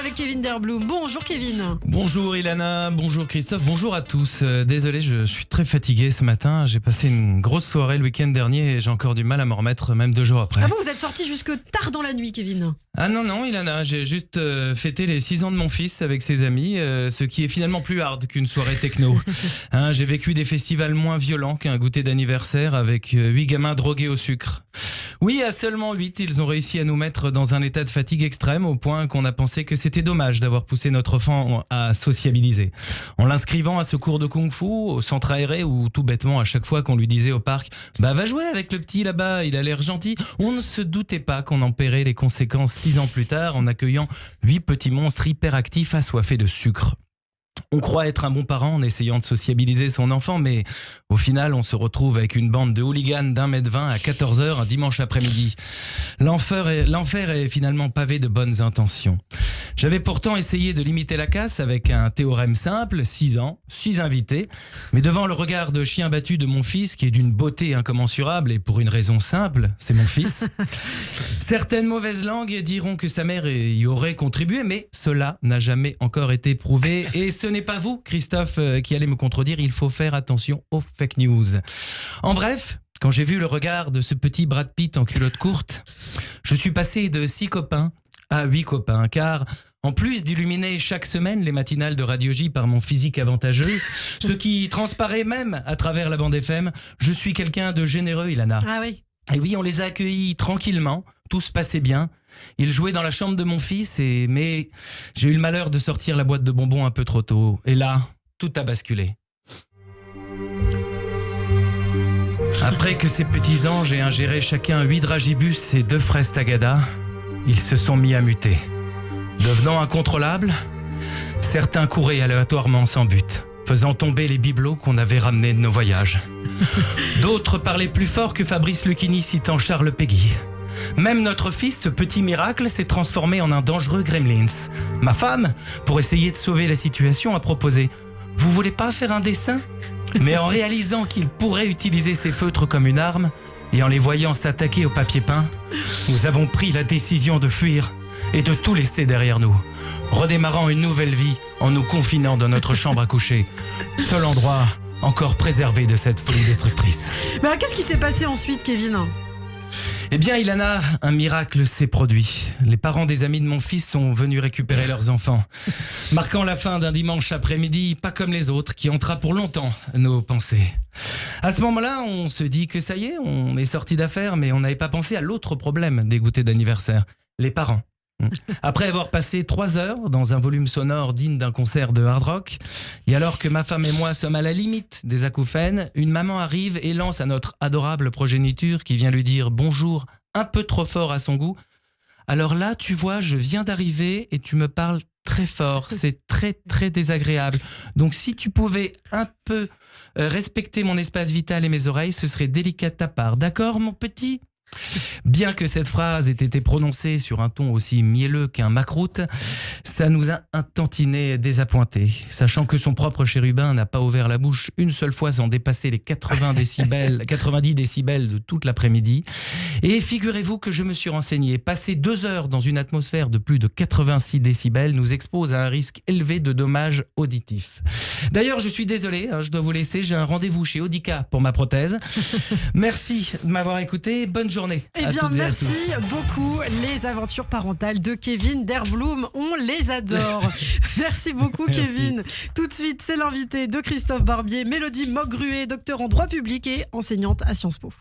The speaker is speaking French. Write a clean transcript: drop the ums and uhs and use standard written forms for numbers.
avec Kevin Derbloom. Bonjour Kevin. Bonjour Ilana, bonjour Christophe, bonjour à tous. Désolé, je suis très fatigué ce matin. J'ai passé une grosse soirée le week-end dernier et j'ai encore du mal à m'en remettre même 2 jours après. Ah bon, vous êtes sorti jusque tard dans la nuit, Kevin? Ah non Ilana, j'ai juste fêté les 6 ans de mon fils avec ses amis, ce qui est finalement plus hard qu'une soirée techno. J'ai vécu des festivals moins violents qu'un goûter d'anniversaire avec 8 gamins drogués au sucre. Oui, à seulement 8, ils ont réussi à nous mettre dans un état de fatigue extrême au point qu'on a pensé que c'était dommage d'avoir poussé notre enfant à sociabiliser. En l'inscrivant à ce cours de kung-fu, au centre aéré ou tout bêtement à chaque fois qu'on lui disait au parc « Bah va jouer avec le petit là-bas, il a l'air gentil », on ne se doutait pas qu'on en paierait les conséquences 6 ans plus tard en accueillant 8 petits monstres hyperactifs assoiffés de sucre. On croit être un bon parent en essayant de sociabiliser son enfant, mais au final, on se retrouve avec une bande de hooligans d'1m20 à 14h un dimanche après-midi. L'enfer est finalement pavé de bonnes intentions. J'avais pourtant essayé de limiter la casse avec un théorème simple, 6 ans, 6 invités, mais devant le regard de chien battu de mon fils, qui est d'une beauté incommensurable et pour une raison simple, c'est mon fils. Certaines mauvaises langues diront que sa mère y aurait contribué, mais cela n'a jamais encore été prouvé et ce n'est pas vous, Christophe, qui allez me contredire, il faut faire attention aux fake news. En bref, quand j'ai vu le regard de ce petit Brad Pitt en culotte courte, je suis passé de 6 copains à 8 copains, car en plus d'illuminer chaque semaine les matinales de Radio J par mon physique avantageux, ce qui transparaît même à travers la bande FM, je suis quelqu'un de généreux, Ilana. Ah oui. Et oui, on les a accueillis tranquillement, tout se passait bien. Ils jouaient dans la chambre de mon fils, mais j'ai eu le malheur de sortir la boîte de bonbons un peu trop tôt. Et là, tout a basculé. Après que ces petits anges aient ingéré chacun 8 dragibus et 2 fraises tagada, ils se sont mis à muter. Devenant incontrôlables, certains couraient aléatoirement sans but, faisant tomber les bibelots qu'on avait ramenés de nos voyages. D'autres parlaient plus fort que Fabrice Lucchini citant Charles Péguy. Même notre fils, ce petit miracle, s'est transformé en un dangereux gremlins. Ma femme, pour essayer de sauver la situation, a proposé « Vous voulez pas faire un dessin ?» Mais en réalisant qu'il pourrait utiliser ses feutres comme une arme, et en les voyant s'attaquer au papier peint, nous avons pris la décision de fuir et de tout laisser derrière nous, redémarrant une nouvelle vie en nous confinant dans notre chambre à coucher, seul endroit encore préservé de cette folie destructrice. Mais alors, qu'est-ce qui s'est passé ensuite, Kevin? Eh bien, Ilana, un miracle s'est produit. Les parents des amis de mon fils sont venus récupérer leurs enfants, marquant la fin d'un dimanche après-midi pas comme les autres, qui hantera pour longtemps nos pensées. À ce moment-là, on se dit que ça y est, on est sorti d'affaire, mais on n'avait pas pensé à l'autre problème des goûters d'anniversaire, les parents. Après avoir passé 3 heures dans un volume sonore digne d'un concert de hard rock, et alors que ma femme et moi sommes à la limite des acouphènes, une maman arrive et lance à notre adorable progéniture qui vient lui dire bonjour un peu trop fort à son goût. Alors là, tu vois, je viens d'arriver et tu me parles très fort, c'est très très désagréable. Donc si tu pouvais un peu respecter mon espace vital et mes oreilles, ce serait délicat de ta part. D'accord, mon petit ? Bien que cette phrase ait été prononcée sur un ton aussi mielleux qu'un macroute, ça nous a un tantinet désappointés, sachant que son propre chérubin n'a pas ouvert la bouche une seule fois sans dépasser les 90 décibels de toute l'après-midi. Et figurez-vous que je me suis renseigné, passer 2 heures dans une atmosphère de plus de 86 décibels nous expose à un risque élevé de dommages auditifs. D'ailleurs, je suis désolé, je dois vous laisser, j'ai un rendez-vous chez Audica pour ma prothèse. Merci de m'avoir écouté, bonne journée. Eh bien, merci beaucoup. Les aventures parentales de Kevin Derbloom, on les adore. Merci beaucoup, merci. Kevin. Tout de suite, c'est l'invité de Christophe Barbier, Mélodie Mogruet, docteur en droit public et enseignante à Sciences Po.